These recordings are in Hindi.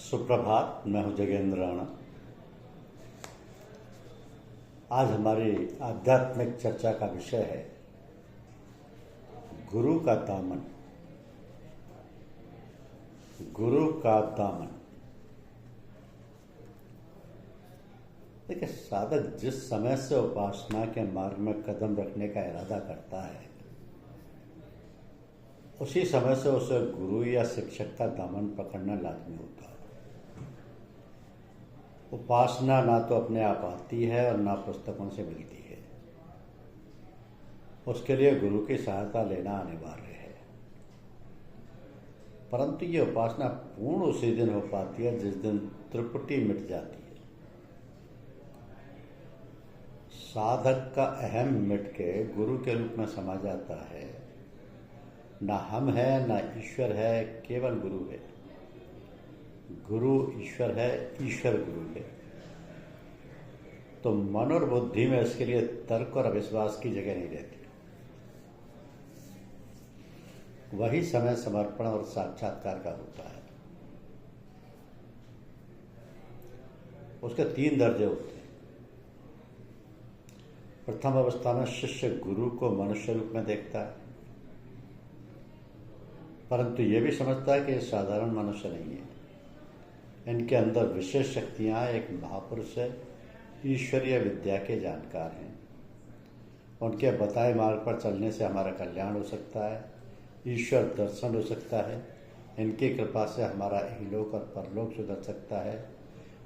सुप्रभात। मैं हूं जगेंद्र राणा। आज हमारी आध्यात्मिक चर्चा का विषय है गुरु का दामन। गुरु का दामन। देखिए, साधक जिस समय से उपासना के मार्ग में कदम रखने का इरादा करता है, उसी समय से उसे गुरु या शिक्षक का दामन पकड़ना लाजमी होता है। उपासना ना तो अपने आप आती है और ना पुस्तकों से मिलती है। उसके लिए गुरु की सहायता लेना अनिवार्य है। परंतु ये उपासना पूर्ण उसी दिन हो पाती है जिस दिन त्रिपुटी मिट जाती है। साधक का अहम मिट के गुरु के रूप में समा जाता है। ना हम है, ना ईश्वर है, केवल गुरु है। गुरु ईश्वर है, ईश्वर गुरु है। तो मन और बुद्धि में इसके लिए तर्क और अविश्वास की जगह नहीं रहती। वही समय समर्पण और साक्षात्कार का होता है। उसके 3 दर्जे होते हैं। प्रथम अवस्था में शिष्य गुरु को मनुष्य रूप में देखता है, परंतु ये भी समझता है कि ये साधारण मनुष्य नहीं है। इनके अंदर विशेष शक्तियां, एक महापुरुष है, ईश्वरीय विद्या के जानकार हैं। उनके बताए मार्ग पर चलने से हमारा कल्याण हो सकता है, ईश्वर दर्शन हो सकता है। इनकी कृपा से हमारा इहलोक और परलोक सुधर सकता है।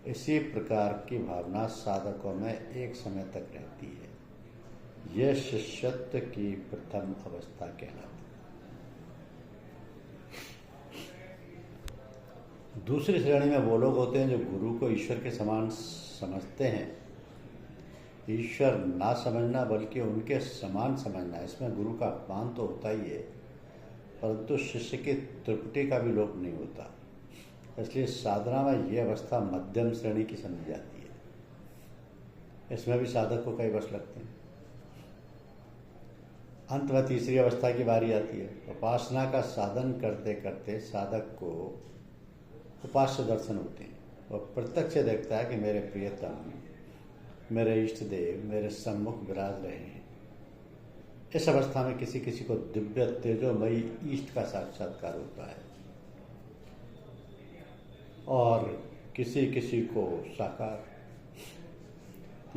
इसी प्रकार की भावना साधकों में एक समय तक रहती है। यह शिष्यत्व की प्रथम अवस्था कहलाती है। दूसरी श्रेणी में वो लोग होते हैं जो गुरु को ईश्वर के समान समझते हैं। ईश्वर ना समझना बल्कि उनके समान समझना, इसमें गुरु का अपमान तो होता ही है, परंतु शिष्य की त्रिपुटी का भी लोप नहीं होता। इसलिए साधना में यह अवस्था मध्यम श्रेणी की समझी जाती है। इसमें भी साधक को कई वर्ष लगते हैं। अंत में तीसरी अवस्था की बारी आती है। उपासना का साधन करते करते साधक को उपास्य दर्शन होते हैं। वह प्रत्यक्ष देखता है कि मेरे प्रियतम, मेरे इष्ट देव मेरे सम्मुख विराज रहे हैं। इस अवस्था में किसी किसी को दिव्य तेजोमयी इष्ट का साक्षात्कार होता है और किसी किसी को साकार।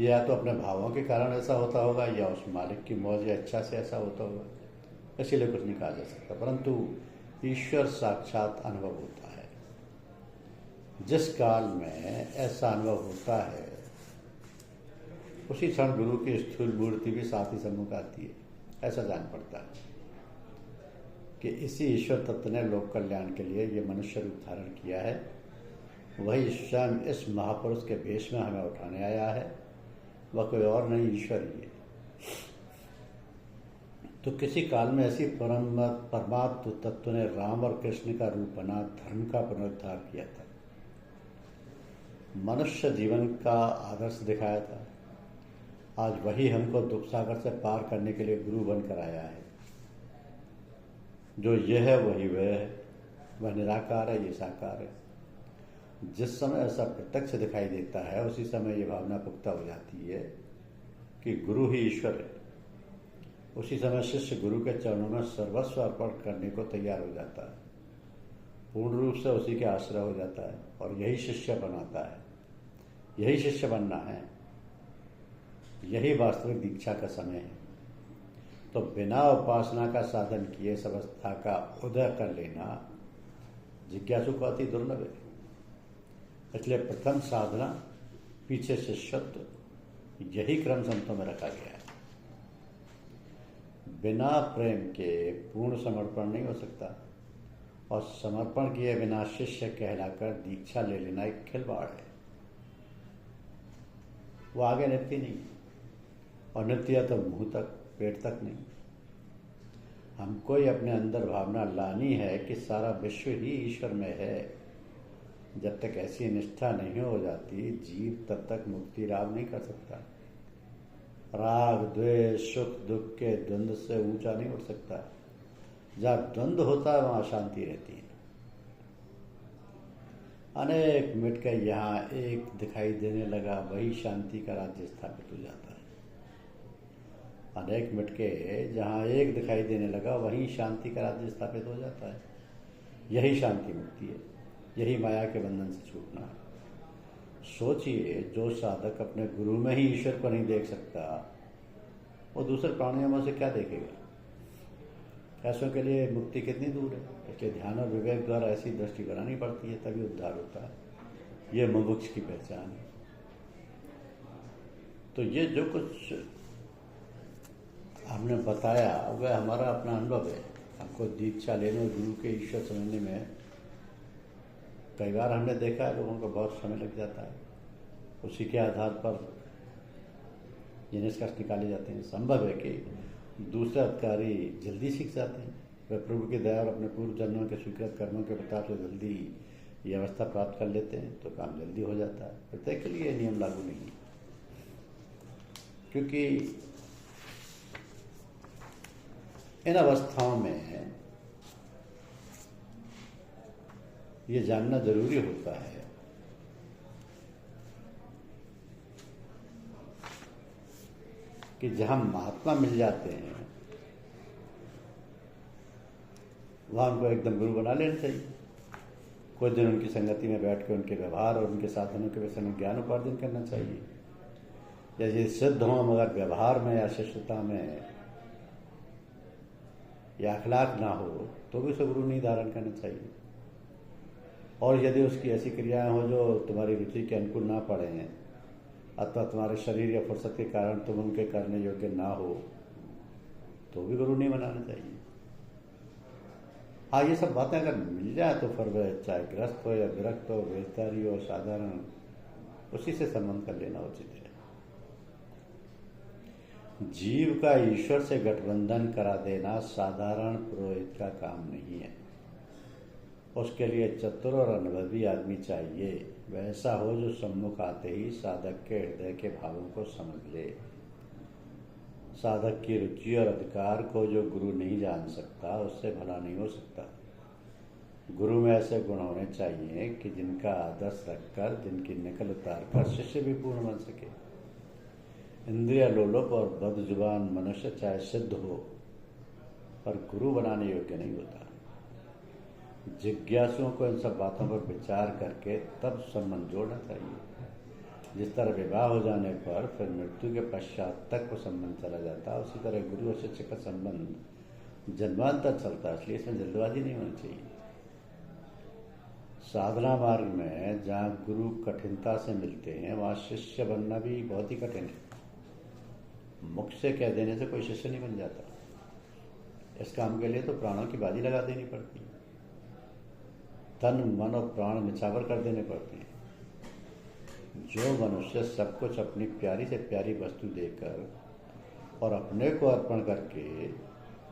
या तो अपने भावों के कारण ऐसा होता होगा या उस मालिक की मौज या इच्छा से ऐसा होता होगा, इसीलिए कुछ नहीं कहा जा सकता। परंतु ईश्वर साक्षात अनुभव होता है। जिस काल में ऐसा अनुभव होता है, उसी क्षण गुरु की स्थूल मूर्ति भी साथ ही सम्मुख आती है। ऐसा जान पड़ता है कि इसी ईश्वर तत्व ने लोक कल्याण के लिए ये मनुष्य रूप धारण किया है। वही स्वयं इस महापुरुष के भेष में हमें उठाने आया है। वह कोई और नहीं, ईश्वर ही है। तो किसी काल में ऐसी परमात्म तत्व ने राम और कृष्ण का रूप बना धर्म का पुनरुद्धार किया था, मनुष्य जीवन का आदर्श दिखाया था। आज वही हमको दुख सागर से पार करने के लिए गुरु बनकर आया है। जो यह है वही वह है, वह निराकार है, ये साकार है। जिस समय ऐसा प्रत्यक्ष दिखाई देता है, उसी समय ये भावना पुख्ता हो जाती है कि गुरु ही ईश्वर है। उसी समय शिष्य गुरु के चरणों में सर्वस्व अर्पण करने को तैयार हो जाता है, पूर्ण रूप से उसी के आश्रय हो जाता है और यही शिष्य बनाता है। यही शिष्य बनना है। यही वास्तविक दीक्षा का समय है। तो बिना उपासना का साधन किए इस अवस्था का उदय कर लेना जिज्ञासु को अति दुर्लभ है। इसलिए प्रथम साधना, पीछे शिष्यत्व, यही क्रम संतों में रखा गया है। बिना प्रेम के पूर्ण समर्पण नहीं हो सकता और समर्पण किए बिना शिष्य कहलाकर दीक्षा ले लेना एक खिलवाड़ है। वो आगे नृत्य नहीं, और नृत्य तो मुंह तक, पेट तक नहीं। हमको ही अपने अंदर भावना लानी है कि सारा विश्व ही ईश्वर में है। जब तक ऐसी निष्ठा नहीं हो जाती, जीव तब तक मुक्ति लाभ नहीं कर सकता। राग, द्वेष, सुख, दुख के द्वंद्व से ऊंचा नहीं उठ सकता। जहाँ द्वंद्व होता है वहाँ अशांति रहती है। अनेक मिट के यहाँ एक दिखाई देने लगा, वही शांति का राज्य स्थापित हो जाता है। अनेक मिट के जहाँ एक दिखाई देने लगा, वहीं शांति का राज्य स्थापित हो जाता है। यही शांति मुक्ति है, यही माया के बंधन से छूटना है। सोचिए, जो साधक अपने गुरु में ही ईश्वर को नहीं देख सकता, वो दूसरे प्राणियों में से क्या देखेगा। ऐसों के लिए मुक्ति कितनी दूर है। इसलिए ध्यान और विवेक द्वारा ऐसी दृष्टि बनानी पड़ती है, तभी उद्धार होता है। ये मुमुक्ष की पहचान है। तो ये जो कुछ हमने बताया वह हमारा अपना अनुभव है। हमको दीक्षा लेने और गुरु के ईश्वर समझने में कई बार हमने देखा है लोगों को बहुत समय लग जाता है। उसी के आधार पर ये निष्कर्ष निकाले जाते हैं। संभव है कि दूसरे अधिकारी जल्दी सीख जाते हैं, वे प्रभु की दया और अपने पूर्व जन्मों के स्वीकृत कर्मों के प्रताप से जल्दी ये अवस्था प्राप्त कर लेते हैं, तो काम जल्दी हो जाता है। प्रत्येक के लिए नियम लागू नहीं है, क्योंकि इन अवस्थाओं में ये जानना जरूरी होता है कि जहां महात्मा मिल जाते हैं वहां उनको एकदम गुरु बना लेना चाहिए। कुछ दिन उनकी संगति में बैठ कर उनके व्यवहार और उनके साधनों के विषय में ज्ञान उपार्जन करना चाहिए। जैसे सिद्ध हों मगर व्यवहार में या शिष्यता में या अखलाक ना हो तो भी उसे गुरु नहीं धारण करना चाहिए। और यदि उसकी ऐसी क्रियाएं हो जो तुम्हारी रुचि के अनुकूल ना पड़े हैं अथवा तुम्हारे शरीर या फुर्सत के कारण तुम उनके करने योग्य ना हो तो भी गुरु नहीं बनाना चाहिए। हाँ, ये सब बातें अगर मिल जाए तो फिर वह चाहे ग्रस्त हो या विरक्त हो, वेशधारी हो, साधारण, उसी से संबंध कर लेना उचित है। जीव का ईश्वर से गठबंधन करा देना साधारण पुरोहित का काम नहीं है। उसके लिए चतुर और अनुभवी आदमी चाहिए, वैसा हो जो सम्मुख आते ही साधक के हृदय के भावों को समझ ले। साधक की रुचि और अधिकार को जो गुरु नहीं जान सकता उससे भला नहीं हो सकता। गुरु में ऐसे गुण होने चाहिए कि जिनका आदर्श रखकर, जिनकी नकल उतार कर शिष्य भी पूर्ण बन सके। इंद्रिय लोलुप और बदजुबान मनुष्य चाहे सिद्ध हो पर गुरु बनाने योग्य नहीं होता। जिज्ञासुओं को इन सब बातों पर विचार करके तब संबंध जोड़ना चाहिए। जिस तरह विवाह हो जाने पर फिर मृत्यु के पश्चात तक वो संबंध चला जाता है, उसी तरह गुरु और शिष्य का संबंध जन्मांतर चलता है। इसलिए इसमें जल्दबाजी नहीं होनी चाहिए। साधना मार्ग में जहाँ गुरु कठिनता से मिलते हैं वहाँ शिष्य बनना भी बहुत ही कठिन है। मुख से कह देने से कोई शिष्य नहीं बन जाता। इस काम के लिए तो प्राणों की बाजी लगा देनी पड़ती है, तन मन और प्राण निछावर कर देने पड़ते हैं। जो मनुष्य सब कुछ अपनी प्यारी से प्यारी वस्तु देकर और अपने को अर्पण करके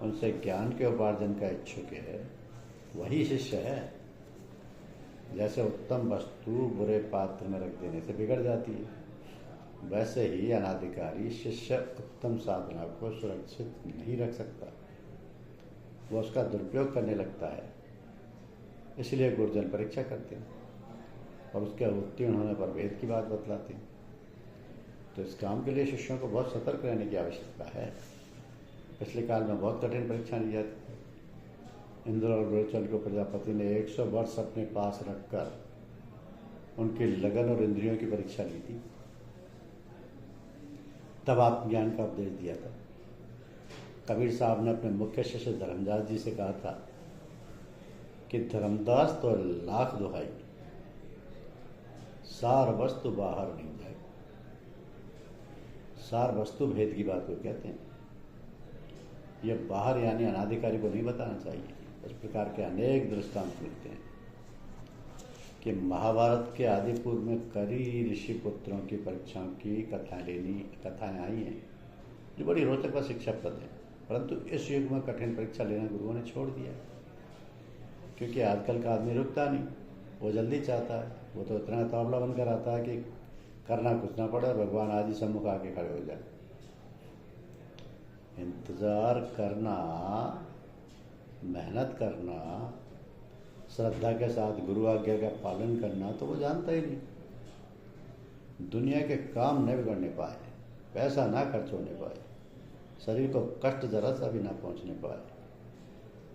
उनसे ज्ञान के उपार्जन का इच्छुक है, वही शिष्य है। जैसे उत्तम वस्तु बुरे पात्र में रख देने से बिगड़ जाती है, वैसे ही अनाधिकारी शिष्य उत्तम साधना को सुरक्षित नहीं रख सकता, वो उसका दुरुपयोग करने लगता है। इसलिए गुरुजन परीक्षा करते हैं और उसके उत्तीर्ण होने पर वेद की बात बतलाते हैं। तो इस काम के लिए शिष्यों को बहुत सतर्क रहने की आवश्यकता है। पिछले काल में बहुत कठिन परीक्षा ली जाती थी। इंद्र और गोचल को प्रजापति ने 100 वर्ष अपने पास रखकर उनकी लगन और इंद्रियों की परीक्षा ली थी, तब आत्मज्ञान का उपदेश दिया था। कबीर साहब ने अपने मुख्य शिष्य धर्मदास जी से कहा था कि धर्मदास तो लाख दुहाई, सार वस्तु बाहर नहीं जाए। सार वस्तु भेद की बात को कहते हैं। यह बाहर यानी अनाधिकारी को नहीं बताना चाहिए। इस प्रकार के अनेक दृष्टांत मिलते हैं कि महाभारत के आदि पूर्व में कई ऋषि पुत्रों की परीक्षाओं की कथाएं आई हैं जो बड़ी रोचक व शिक्षाप्रद है। परंतु इस युग में कठिन परीक्षा लेना गुरुओं ने छोड़ दिया, क्योंकि आजकल का आदमी रुकता नहीं, वो जल्दी चाहता है। वो तो इतना तौबला बनकर आता है कि करना कुछ ना पड़े, भगवान आज ही सम्मुख आके खड़े हो जाए। इंतजार करना, मेहनत करना, श्रद्धा के साथ गुरु आज्ञा का पालन करना तो वो जानता ही नहीं। दुनिया के काम न बिगड़ने पाए, पैसा ना खर्च होने पाए, शरीर को कष्ट जरा सा भी ना पहुंचने पाए,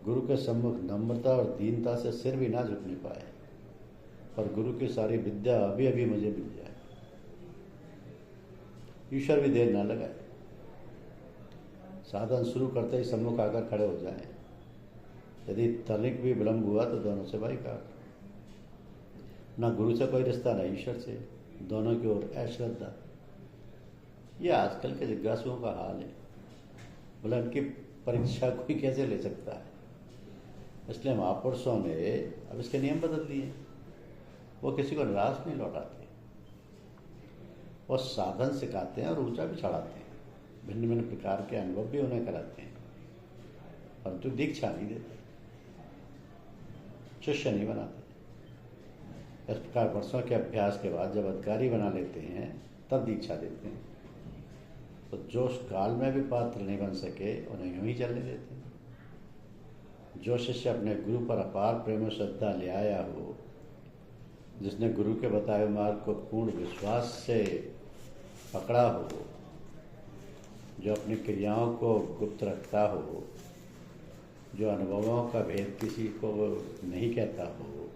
गुरु के सम्मुख नम्रता और दीनता से सिर भी ना झुकने पाए, पर गुरु की सारी विद्या अभी अभी मुझे मिल जाए, ईश्वर भी देर ना लगाए, साधन शुरू करते ही सम्मुख आकर खड़े हो जाएं, यदि तनिक भी विलंब हुआ तो दोनों से भाई काट। ना गुरु से कोई रिश्ता ना ईश्वर से, दोनों की ओर अश्रद्धा। ये आजकल के जिज्ञासुओं का हाल है। बोला इनकी परीक्षा कोई कैसे ले सकता है? इसलिए महापुरुषों ने अब इसके नियम बदल दिए। वो किसी को निराश नहीं लौटाते, वो साधन सिखाते हैं और ऊंचा भी चढ़ाते हैं, भिन्न भिन्न प्रकार के अनुभव भी उन्हें कराते हैं, परंतु दीक्षा नहीं देते, शिष्य नहीं बनाते। इस प्रकार वर्षों के अभ्यास के बाद जब अधिकारी बना लेते हैं तब दीक्षा देते हैं। तो जो उस काल में भी पात्र नहीं बन सके उन्हें यूं ही चलने देते हैं। जो शिष्य अपने गुरु पर अपार प्रेम और श्रद्धा ले आया हो, जिसने गुरु के बताए मार्ग को पूर्ण विश्वास से पकड़ा हो, जो अपनी क्रियाओं को गुप्त रखता हो, जो अनुभवों का भेद किसी को नहीं कहता हो,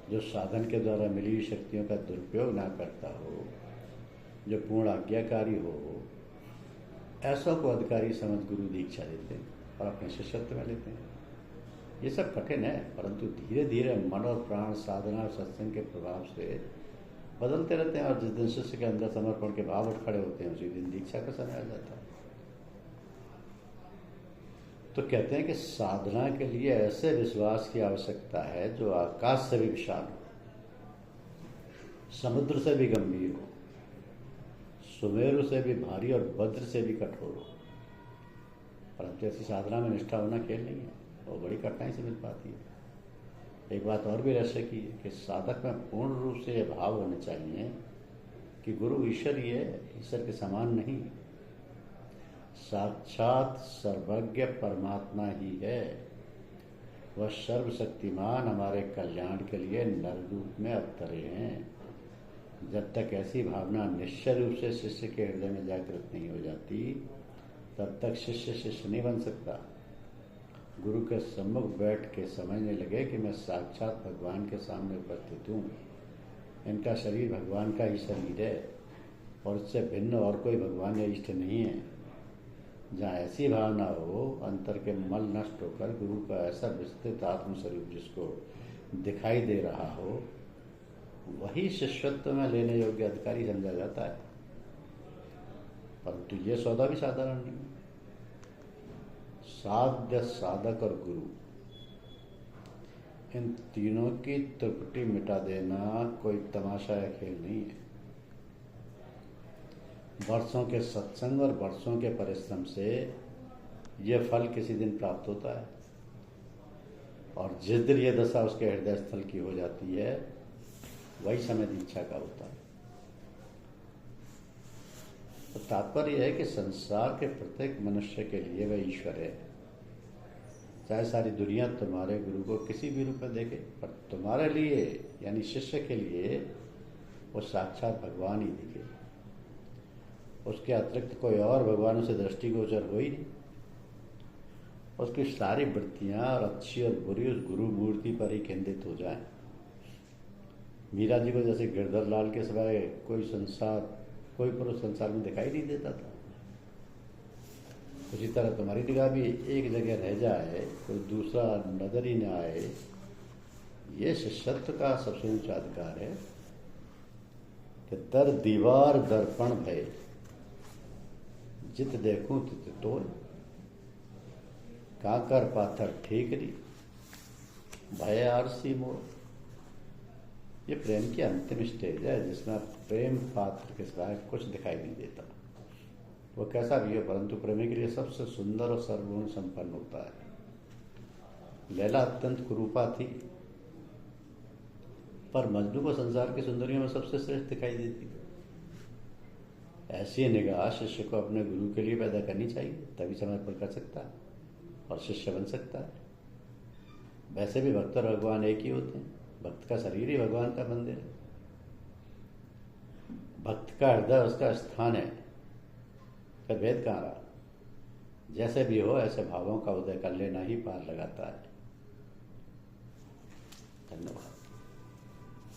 जो साधन के द्वारा मिली हुई शक्तियों का दुरुपयोग ना करता हो, जो पूर्ण आज्ञाकारी हो, ऐसों को अधिकारी समझ गुरु दीक्षा देते हैं और अपने शिष्यत्व में लेते हैं। ये सब कठिन है, परंतु धीरे धीरे मन और प्राण साधना और सत्संग के प्रभाव से बदलते रहते हैं, और जिस दिन शिष्य के अंदर समर्पण के भाव उठ खड़े होते हैं उसी दिन दीक्षा का समय आ जाता है। तो कहते हैं कि साधना के लिए ऐसे विश्वास की आवश्यकता है जो आकाश से भी विशाल हो, समुद्र से भी गंभीर हो, सुमेरु से भी भारी और वज्र से भी कठोर हो। परंतु ऐसी साधना में निष्ठा होना खेल नहीं है, वो बड़ी कठिनाई से मिल पाती है। एक बात और भी रहस्य की है कि साधक में पूर्ण रूप से यह भाव होने चाहिए कि गुरु ईश्वर ही है, ईश्वर के समान नहीं, साक्षात सर्वज्ञ परमात्मा ही है। वह सर्वशक्तिमान हमारे कल्याण के लिए नर रूप में अवतरे हैं। जब तक ऐसी भावना निश्चय रूप से शिष्य के हृदय में जागृत नहीं हो जाती, तब तक शिष्य शिष्य नहीं बन सकता। गुरु के सम्मुख बैठ के समझने लगे कि मैं साक्षात भगवान के सामने उपस्थित हूँ, इनका शरीर भगवान का ही शरीर है और इससे भिन्न और कोई भगवान या इष्ट नहीं है। जहाँ ऐसी भावना हो, अंतर के मल नष्ट होकर गुरु का ऐसा विस्तृत आत्मस्वरूप जिसको दिखाई दे रहा हो, वही शिष्यत्व में लेने योग्य अधिकारी समझा जाता है। परंतु ये सौदा भी साधारण नहीं। साध्य, साधक और गुरु, इन तीनों की त्रुटि मिटा देना कोई तमाशा या खेल नहीं है। वर्षों के सत्संग और वर्षों के परिश्रम से यह फल किसी दिन प्राप्त होता है, और जिस दिन यह दशा उसके हृदय स्थल की हो जाती है, वही समय दीक्षा का होता है। तो तात्पर्य है कि संसार के प्रत्येक मनुष्य के लिए वह ईश्वर है। चाहे सारी दुनिया तुम्हारे गुरु को किसी भी रूप में देखे, पर तुम्हारे लिए यानी शिष्य के लिए वो साक्षात भगवान ही दिखे। उसके अतिरिक्त कोई और भगवान उसे दृष्टिगोचर हो ही नहीं। उसकी सारी वृत्तियां और अच्छी और बुरी उस गुरु मूर्ति पर ही केंद्रित हो जाए। मीरा जी को जैसे गिरधर लाल के सिवाय कोई पुरुष संसार में दिखाई नहीं देता था, उसी तरह तुम्हारी निगाह भी एक जगह रह जाए, कोई दूसरा नजर ही न आए, ये शिष्यत्व का सबसे ऊंचा अधिकार है कि दर दीवार दर्पण भय, जित देखूं तित तोल, काकर पाथर ठीकरी, भय आरसी मोर। ये प्रेम की अंतिम स्टेज है, जिसमें प्रेम पात्र के सिवाय कुछ दिखाई नहीं देता। वो कैसा भी हो, परंतु प्रेमी के लिए सबसे सुंदर और सर्वगुण संपन्न होता है। लैला अत्यंत कुरूपा थी, पर मजनू को संसार की सुंदरियों में सबसे श्रेष्ठ दिखाई देती। ऐसी निगाह शिष्य को अपने गुरु के लिए पैदा करनी चाहिए, तभी समर्पण कर सकता है और शिष्य बन सकता है। वैसे भी भक्त और भगवान एक ही होते हैं। भक्त का शरीर ही भगवान का मंदिर है। भक्त का हृदय उसका स्थान है। फिर भेद कहाँ रहा? जैसे भी हो ऐसे भावों का उदय कर लेना ही पार लगाता है। धन्यवाद।